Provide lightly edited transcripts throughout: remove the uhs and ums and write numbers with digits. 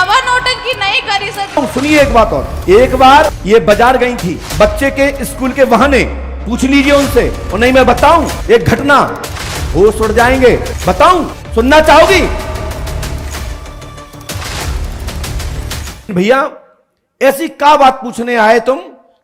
अलावा नौटंकी नहीं करी सर। सुनिए एक बात और, एक बार ये बाजार गई थी बच्चे के स्कूल के बहाने, पूछ लीजिए उनसे। और नहीं मैं बताऊं एक घटना, होश उड़ जाएंगे। बताऊं, सुनना चाहोगी? भैया ऐसी क्या बात पूछने आए तुम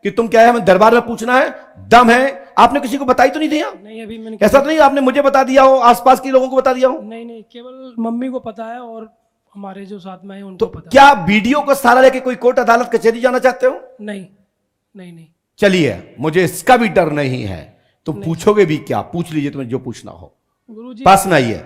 कि तुम क्या है हमें दरबार में पूछना है? दम है? आपने किसी को बताई तो नहीं थी? नहीं अभी मैंने ऐसा तो नहीं आपने मुझे बता दिया हो, आसपास के लोगों को बता दिया हो? नहीं नहीं, केवल मम्मी को पता है और हमारे जो साथ में है उनको तो पता क्या वीडियो को सारा लेके कोई कोर्ट अदालत कचहरी जाना चाहते हो? है। नहीं नहीं नहीं, चलिए, मुझे इसका भी डर नहीं है। तुम पूछोगे भी क्या? पूछ लीजिए तुम्हें जो पूछना हो, गुरुजी पास में आइए।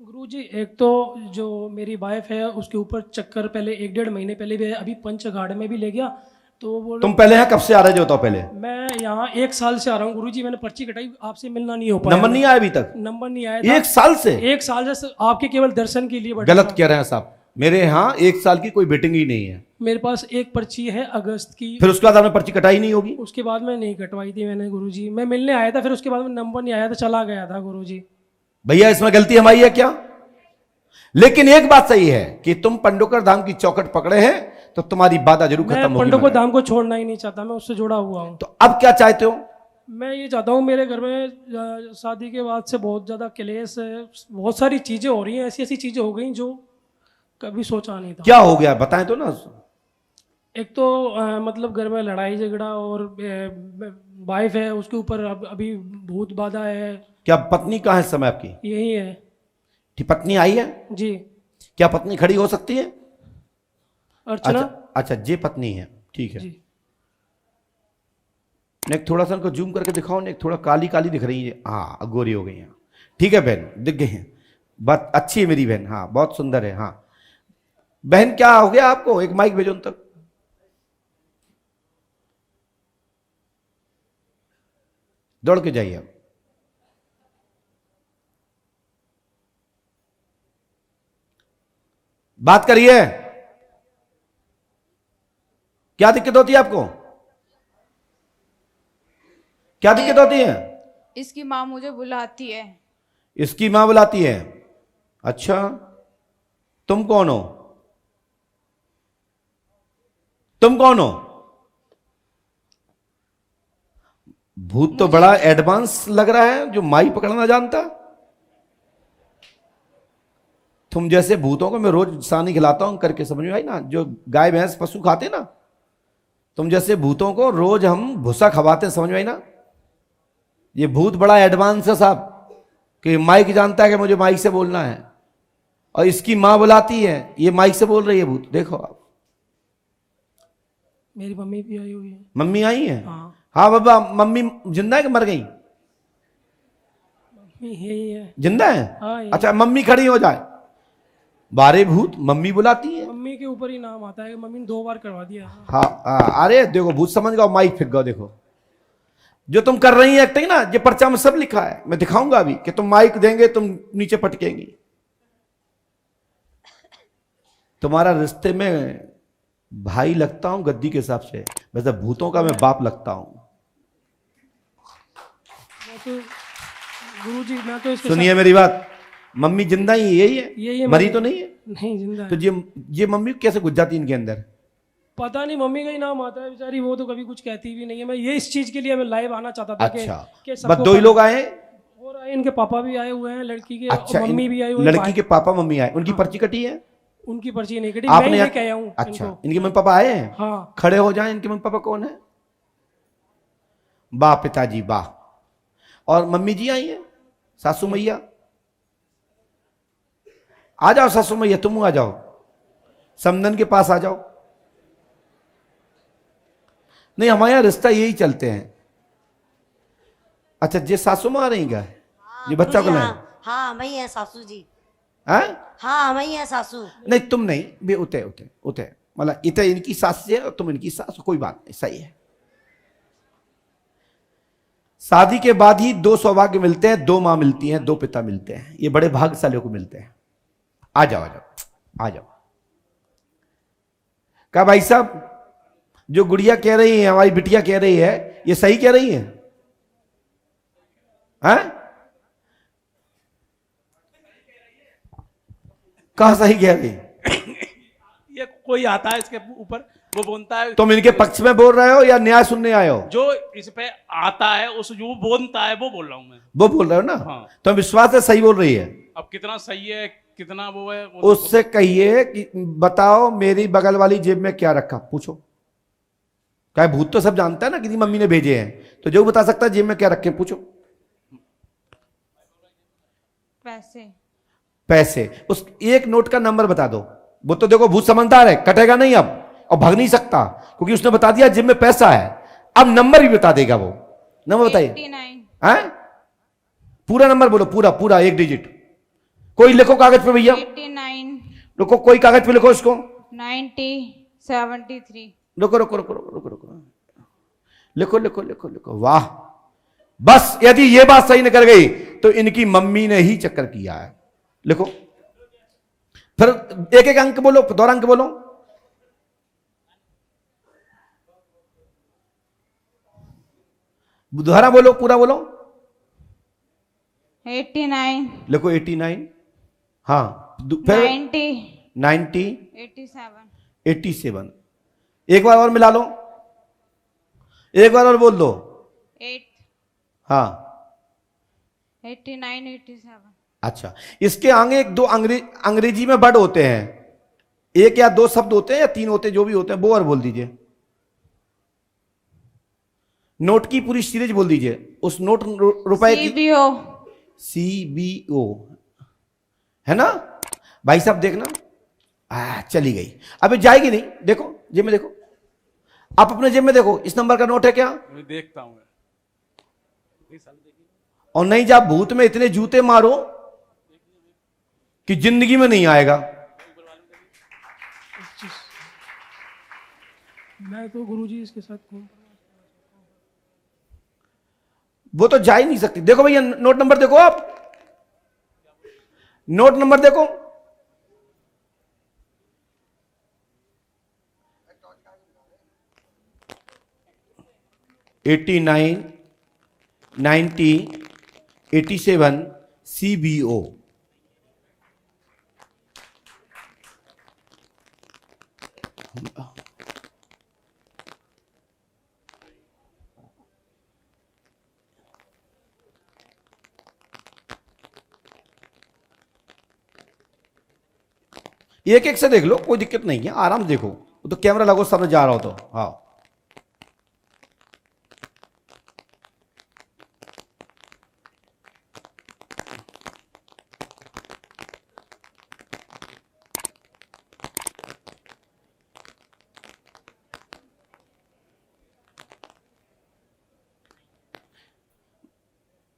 गुरुजी, एक तो जो मेरी वाइफ है उसके ऊपर चक्कर पहले 1-1.5 महीने पहले भी है, अभी पंचघाट में भी ले गया तो वो बोले। तुम पहले हैं कब से आ रहे हो? तो पहले मैं यहाँ 1 साल से आ रहा हूँ गुरुजी, मैंने पर्ची कटाई, आपसे मिलना नहीं हो पाया। नंबर नहीं आया अभी तक? नंबर नहीं आया था। 1 साल से? 1 साल से आपके केवल दर्शन के लिए बैठा गलत था। कह रहे हैं साहब, मेरे यहाँ 1 साल की कोई वेटिंग ही नहीं है। मेरे पास एक पर्ची है अगस्त की, फिर उसके बाद आपने पर्ची कटाई नहीं होगी? उसके बाद मैं नहीं कटवाई थी मैंने गुरुजी। मैं मिलने आया था, फिर उसके बाद में नंबर नहीं आया था, चला गया था गुरुजी। भैया इसमें गलती हमारी है क्या? लेकिन एक बात सही है कि तुम पंडोकर धाम की चौखट पकड़े हैं तो तुम्हारी बाधा जरूर खत्म होगी। मैं पंडोकर धाम को छोड़ना ही नहीं चाहता, मैं उससे जुड़ा हुआ हूँ। तो अब क्या चाहते हो? मैं ये चाहता हूँ, मेरे घर में शादी के बाद से बहुत ज़्यादा क्लेश है, बहुत सारी चीज़ें हो रही हैं, ऐसी ऐसी चीज़ें हो गई जो कभी सोचा नहीं था। क्या हो गया बताएं तो ना। एक तो मतलब घर में लड़ाई झगड़ा, और वाइफ है उसके ऊपर अभी भूत बाधा है। क्या पत्नी कहाँ है इस समय आपकी? यही है ठीक, पत्नी आई है? जी। क्या पत्नी खड़ी हो सकती है? अर्चना। अच्छा जे पत्नी है, ठीक है। जी। नेक थोड़ा सा उनको जूम करके दिखाओ, नेक थोड़ा काली काली दिख रही है। हाँ गोरी हो गई हैं, ठीक है बहन, दिख गई हैं, बात अच्छी है मेरी बहन, हाँ बहुत सुंदर है। हाँ बहन क्या हो गया आपको? एक माइक भेजो उन तक। दौड़ के जाइए अब। बात करिए, क्या दिक्कत होती है आपको? क्या दिक्कत होती है? इसकी माँ मुझे बुलाती है। इसकी मां बुलाती है? अच्छा, तुम कौन हो? तुम कौन हो? भूत तो बड़ा एडवांस लग रहा है जो माई पकड़ना जानता। तुम जैसे भूतों को मैं रोज सानी खिलाता हूं करके, समझ में आई ना? जो गाय भैंस पशु खाते ना, तुम जैसे भूतों को रोज हम भूसा खवाते हैं, समझ में आई ना? ये भूत बड़ा एडवांस है साहब, कि माइक जानता है कि मुझे माइक से बोलना है, और इसकी मां बुलाती है, ये माइक से बोल रही है भूत। देखो आप, मेरी मम्मी भी आई हुई है। मम्मी आई है? हाँ हाँ बाबा, मम्मी जिंदा है कि मर गई? मम्मी यही है। जिंदा है? हाँ यही। अच्छा मम्मी खड़ी हो जाए, बारे भूत मम्मी बुलाती है। मम्मी के ऊपर ही नाम आता है, मम्मी ने 2 बार करवा दिया। हाँ अरे देखो भूत समझ गया, माइक फेंक गया। देखो जो तुम कर रही है एक्टिंग ना, ये पर्चा में सब लिखा है, मैं दिखाऊंगा अभी कि तुम माइक देंगे तुम नीचे पटकेंगी। तुम्हारा रिश्ते में भाई लगता हूं गद्दी के हिसाब से, वैसे भूतों का मैं बाप लगता हूं। तो गुरुजी मैं तो इसके सुनिए मेरी बात, मम्मी जिंदा ही यही यही है, है मरी मम्मी। तो नहीं है? नहीं जिंदा है। तो ये मम्मी कैसे घुस जाती इनके अंदर? पता नहीं, मम्मी का ही नाम आता है बेचारी, वो तो कभी कुछ कहती भी नहीं है। मैं ये इस चीज के लिए मैं लाइव आना चाहता था अच्छा, कि बस सबको 2 ही लोग आए हैं? और आए, इनके पापा भी आए हुए हैं, लड़की के अच्छा, और मम्मी भी आई हुई है। लड़की के पापा मम्मी आए, उनकी पर्ची कटी है? उनकी पर्ची नहीं कटी, आपने मैं लेके आया हूँ अच्छा इनको। इनके मम्मी पापा आए हैं? हाँ। खड़े हो जाएं, इनके मम्मी पापा कौन है? वाह पिताजी वाह। और मम्मी जी आई हैं? सासू मैया आ जाओ, सासू मैया तुम आ जाओ, समदन के पास आ जाओ। नहीं हमारे यहां रिश्ता यही चलते हैं। अच्छा ये सासू मां आ रही क्या? ये बच्चा को लाए? हाँ मैं ही है सासू जी। हैं? हाँ मैं ही है सासू। नहीं तुम नहीं भी, उते उते उते मतलब इतने इनकी सास है और तुम इनकी सास, कोई बात नहीं, सही है। शादी के बाद ही 2 सौभाग्य मिलते हैं, 2 मां मिलती हैं, 2 पिता मिलते हैं, ये बड़े भाग्यशालियों को मिलते हैं। आ जाओ आ जाओ आ जाओ। कहा भाई साहब जो गुड़िया कह रही है, हमारी बिटिया कह रही है, ये सही कह रही है? हैं? कहा सही कह रही? कोई आता है इसके ऊपर, वो बोलता है। तुम इनके पक्ष में बोल रहे हो या न्याय सुनने आए हो? जो इस पे आता है उस जो बोलता है वो बोल रहा हूँ मैं। वो बोल रहे हो ना? हाँ। तो विश्वास है सही बोल रही है। अब कितना सही है कितना वो है वो उससे कहिए कि बताओ मेरी बगल वाली जेब में क्या रखा, पूछो। क्या भूत तो सब जानता है ना, किसी मम्मी ने भेजे हैं, तो जो बता सकता है जेब में क्या रखे, पूछो। पैसे। पैसे। उस एक नोट का नंबर बता दो। वो तो देखो भूत समझदार है, कटेगा नहीं अब और भाग नहीं सकता, क्योंकि उसने बता दिया जेब में पैसा है। अब नंबर भी बता देगा वो। नंबर बताइए। 89। हैं? पूरा नंबर बोलो, पूरा पूरा एक डिजिट। कोई लिखो कागज पे भैया। 89। रुको, कोई कागज पे लिखो इसको। 90 73। रुको रुको रुको रुको रुको रुको, लिखो लिखो लिखो लिखो। वाह, बस यदि ये बात सही निकल गई तो इनकी मम्मी ने ही चक्कर किया है। लिखो, फिर एक एक अंक बोलो, दोहरा अंक बोलो। दोहरा बोलो, पूरा बोलो। 89। लिखो 89। हाँ, फिर 90 90 87। 87। एक बार और मिला लो, एक बार और बोल दो। 8 हाँ 89 87। अच्छा, इसके आगे एक दो अंग्रेजी में वर्ड होते हैं, एक या दो शब्द होते हैं या तीन होते हैं, जो भी होते हैं वो और बोल दीजिए। नोट की पूरी सीरीज बोल दीजिए। उस नोट रुपए की CBO। CBO है ना भाई साहब, देखना चली गई। अबे जाएगी नहीं, देखो जेब में देखो, आप अपने जेब में देखो, इस नंबर का नोट है क्या? मैं देखता हूँ। और नहीं, जब भूत में इतने जूते मारो कि जिंदगी में नहीं आएगा। मैं तो गुरुजी इसके साथ घूम, वो तो जा ही नहीं सकती। देखो भैया नोट नंबर देखो, आप नोट नंबर देखो। Eighty 90 87 CBO। एक एक से देख लो, कोई दिक्कत नहीं है, आराम से देखो। वो तो कैमरा लगो सामने जा रहा हो तो। हाँ,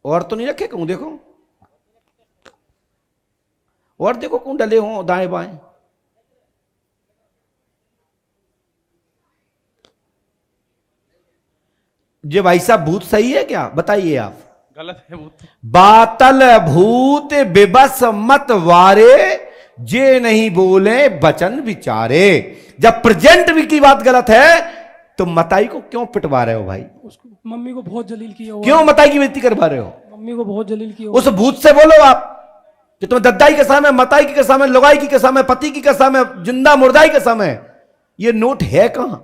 और तो नहीं रखे कहूं, देखो और देखो कौन डले हो दाएं बाएं। ये भाई साहब भूत सही है क्या, बताइए आप? गलत है भूत। बातल भूत विबस मत वारे, जे नहीं बोले बचन विचारे। जब प्रेजेंट भी की बात गलत है तो मताई को क्यों पिटवा रहे हो भाई? उसको मम्मी को बहुत जलील किया हुआ क्यों मताई की बेइज्जती करवा रहे हो? मम्मी को बहुत जलील किया हुआ उस भूत से बोलो आप कि तुम्हें दद्दाई के सामने, मताई की कसम है, लुगाई की कसम है, पति की कसम है, जिंदा मुर्दाई की कसम है, ये नोट है कहां?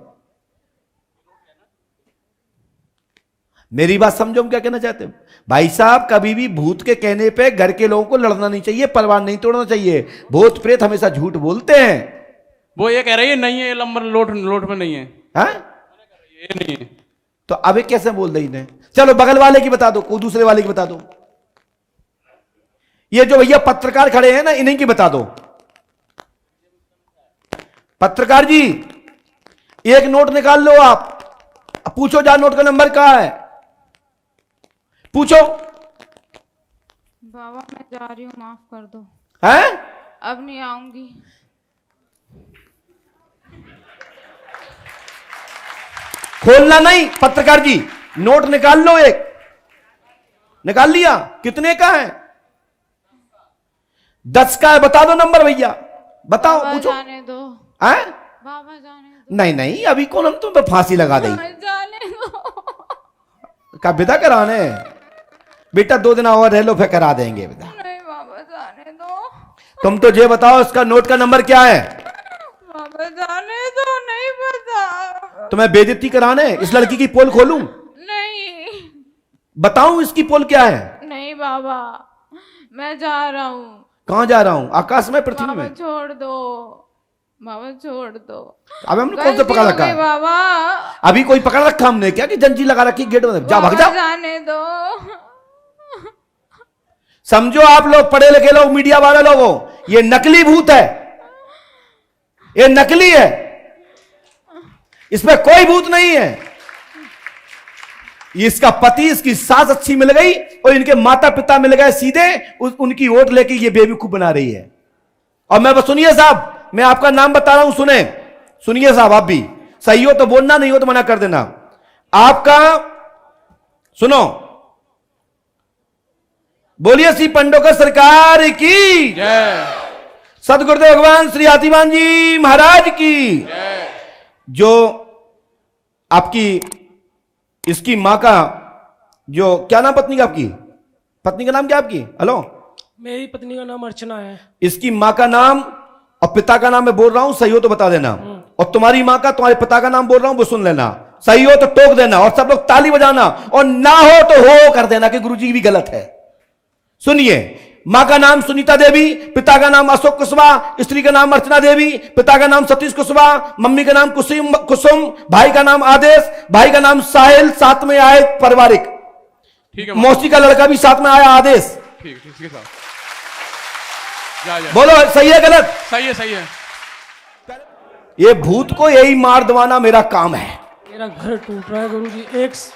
मेरी बात समझो, हम क्या कहना चाहते हैं भाई साहब? कभी भी भूत के कहने पे घर के लोगों को लड़ना नहीं चाहिए, परिवार नहीं तोड़ना चाहिए। भूत प्रेत हमेशा झूठ बोलते हैं। वो ये कह रही है नहीं है, ये नंबर लोट में नहीं है। हाँ? ये नहीं है तो अबे कैसे बोल रही ने? चलो बगल वाले की बता दो, कोई दूसरे वाले की बता दो। ये जो भैया पत्रकार खड़े हैं ना, इन्हीं की बता दो। पत्रकार जी, एक नोट निकाल लो आप, पूछो जा नोट का नंबर कहां है, पूछो। बाबा मैं जा रही हूँ, माफ कर दो, हैं? अब नहीं आऊंगी। खोलना नहीं पत्रकार जी, नोट निकाल लो। एक निकाल लिया? कितने का है? 10 का है, बता दो नंबर भैया, बताओ, बाबा पूछो। जाने दो, हैं? बाबा जाने दो, नहीं नहीं, अभी कौन हम तुम्हें फांसी लगा दें? जाने दो। का विदा कराने? बेटा 2 दिन और रह लो, फिर करा देंगे विदा। नहीं बाबा जाने दो, तुम तो ये बताओ इसका नोट का नंबर क्या है? बाबा जाने तुम्हें बेइज्जती कराने इस लड़की की पोल खोलूं? नहीं बताऊं इसकी पोल क्या है? नहीं बाबा, मैं जा रहा हूँ। कहां जा रहा हूं? आकाश में, पृथ्वी बाबा में? छोड़ दो, बाबा छोड़ दो। अब हमने कौन सा गलती पकड़ हो रखा गई है? बाबा, अभी कोई पकड़ रखा हमने क्या कि जंजीर लगा रखी गेट में? जा, भाग बाबा जा। जाने दो। समझो आप लोग पढ़े लिखे लोग, मीडिया वाले लोगों, ये नकली भूत है, ये नकली है, इसमें कोई भूत नहीं है। इसका पति, इसकी सास अच्छी मिल गई और इनके माता पिता मिल गए सीधे, उनकी वोट लेके ये बेवकूफ बना रही है। और मैं सुनिए साहब, मैं आपका नाम बता रहा हूं, सुनिए साहब, आप भी सही हो तो बोलना, नहीं हो तो मना कर देना। आपका सुनो, बोलिए श्री पंडोकर सरकार की जय। सदगुरुदेव भगवान श्री हाथीवान जी महाराज की। जो आपकी इसकी मां का जो क्या नाम पत्नी का, आपकी पत्नी का नाम क्या आपकी? हेलो, मेरी पत्नी का नाम अर्चना है। इसकी मां का नाम और पिता का नाम मैं बोल रहा हूं, सही हो तो बता देना। और तुम्हारी मां का, तुम्हारे पिता का नाम बोल रहा हूं, वो सुन लेना। सही हो तो टोक देना और सब लोग ताली बजाना, और ना हो तो हो कर देना कि गुरुजी भी गलत है। सुनिए, मां का नाम सुनीता देवी, पिता का नाम अशोक कुशवाहा, स्त्री का नाम अर्चना देवी, पिता का नाम सतीश कुशवाहा, मम्मी का नाम कुसुम, भाई का नाम आदेश, भाई का नाम साहिल, साथ में आए पारिवारिक, ठीक है, मौसी का लड़का भी साथ में आया आदेश। ठीक है साहब, जा जा। बोलो सही है गलत? सही है, सही है। ये भूत को यही मार दवाना मेरा काम है। मेरा घर टूट रहा है गुरुजी।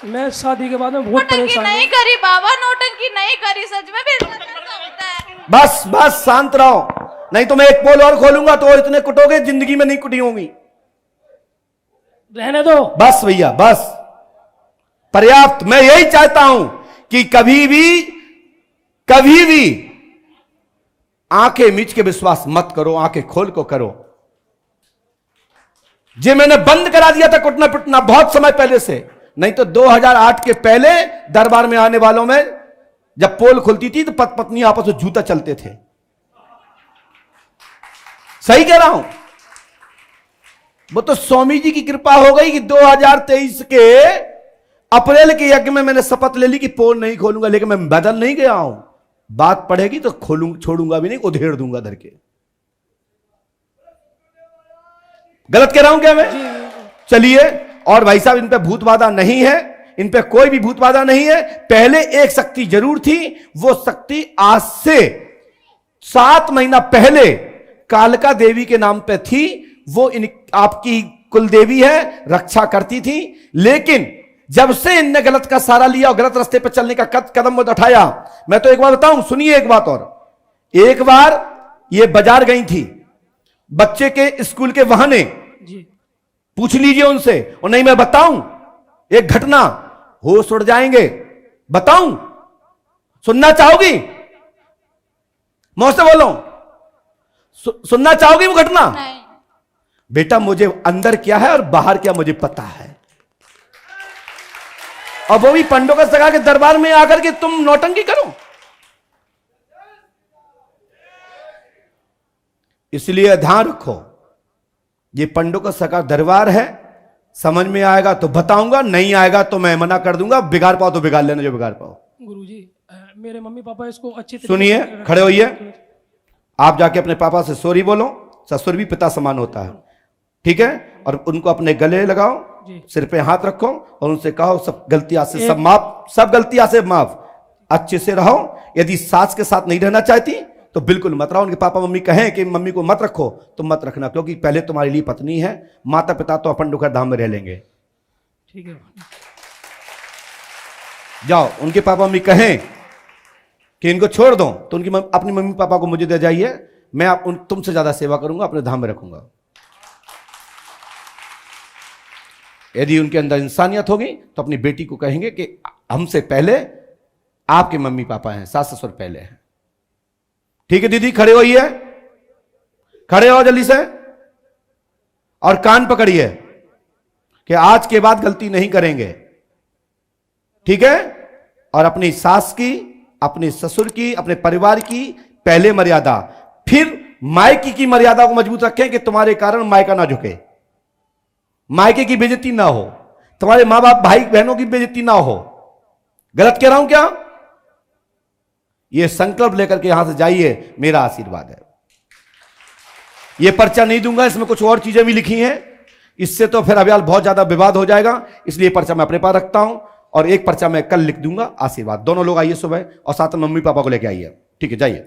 मैं शादी के बाद में बहुत नौटंकी परेशान नहीं हूँ। करी बाबा, नौटंकी नहीं करी, सच में भी ऐसा होता है। बस बस शांत रहो, नहीं तो मैं एक पोल और खोलूंगा तो इतने कुटोगे, जिंदगी में नहीं कुटी होंगी। रहने दो। बस भैया, बस पर्याप्त। मैं यही चाहता हूं कि कभी भी आंखें मीच के विश्वास मत करो, आंखें खोल को करो। जे मैंने बंद करा दिया था कुटना पिटना बहुत समय पहले से, नहीं तो 2008 के पहले दरबार में आने वालों में जब पोल खुलती थी तो पत्नी आपस में जूता चलते थे। सही कह रहा हूं? वो तो स्वामी जी की कृपा हो गई कि 2023 के अप्रैल के यज्ञ में मैंने शपथ ले ली कि पोल नहीं खोलूंगा, लेकिन मैं बदल नहीं गया हूं। बात पड़ेगी तो छोड़ूंगा भी नहीं, उधेड़ दूंगा धर के। गलत कह रहा हूं क्या मैं? चलिए, और भाई साहब, इन पे भूत बाधा नहीं है, इन पे कोई भी भूत बाधा नहीं है। पहले एक शक्ति जरूर थी, वो शक्ति आज से 7 महीना पहले कालका देवी के नाम पे थी। वो आपकी कुल देवी है, रक्षा करती थी। लेकिन जब से इनने गलत का सहारा लिया और गलत रास्ते पर चलने का कदम उठाया, मैं तो एक बार बताऊं, सुनिए एक बात और। एक बार ये बाजार गई थी बच्चे के स्कूल के बहाने, जी पूछ लीजिए उनसे। और नहीं मैं बताऊं एक घटना, होश उड़ जाएंगे। बताऊं, सुनना चाहोगी? मुझसे बोलो, सुनना चाहोगी वो घटना? नहीं। बेटा, मुझे अंदर क्या है और बाहर क्या मुझे पता है। और वो भी पंडोकर सगा के दरबार में आकर के तुम नौटंकी करो। इसलिए ध्यान रखो, ये पंडोकर सगा दरबार है। समझ में आएगा तो बताऊंगा, नहीं आएगा तो मैं मना कर दूंगा। बिगाड़ पाओ तो बिगाड़ लेना, जो बिगाड़ पाओ। गुरुजी, मेरे मम्मी पापा इसको अच्छी तरीके सुनिए, से खड़े होइए। आप जाके अपने पापा से सॉरी बोलो। ससुर भी पिता समान होता है, ठीक है? और उनको अपने गले लगाओ, सिर पे हाथ रखो और उनसे कहो सब गलतियां से सब माफ, सब गलतियां से माफ। अच्छे से रहो। यदि सास के साथ नहीं रहना चाहती तो बिल्कुल मत रहो। उनके पापा मम्मी कहें कि मम्मी को मत रखो तो मत रखना, क्योंकि पहले तुम्हारे लिए पत्नी है। माता पिता तो अपन डुकर धाम में रह लेंगे। ठीक है, जाओ। उनके पापा मम्मी कहें कि इनको छोड़ दो तो उनकी अपनी मम्मी पापा को मुझे दे जाइए, मैं तुमसे ज्यादा सेवा करूंगा, अपने धाम में रखूंगा। यदि उनके अंदर इंसानियत होगी तो अपनी बेटी को कहेंगे कि हमसे पहले आपके मम्मी पापा हैं, सास ससुर पहले हैं। ठीक है दीदी, खड़े होइए, खड़े हो जल्दी से, और कान पकड़िए कि आज के बाद गलती नहीं करेंगे, ठीक है? और अपनी सास की, अपने ससुर की, अपने परिवार की पहले मर्यादा, फिर मायकी की मर्यादा को मजबूत रखें कि तुम्हारे कारण मायका ना झुके। मायके की बेइज्जती ना हो, तुम्हारे मां बाप भाई बहनों की बेइज्जती ना हो। गलत कह रहा हूं क्या? यह संकल्प लेकर के यहां से जाइए, मेरा आशीर्वाद है। यह पर्चा नहीं दूंगा, इसमें कुछ और चीजें भी लिखी हैं, इससे तो फिर अभी बहुत ज्यादा विवाद हो जाएगा, इसलिए पर्चा मैं अपने पास रखता हूं और एक पर्चा मैं कल लिख दूंगा। आशीर्वाद। दोनों लोग आइए सुबह और साथ में मम्मी पापा को लेके आइए, ठीक है? जाइए।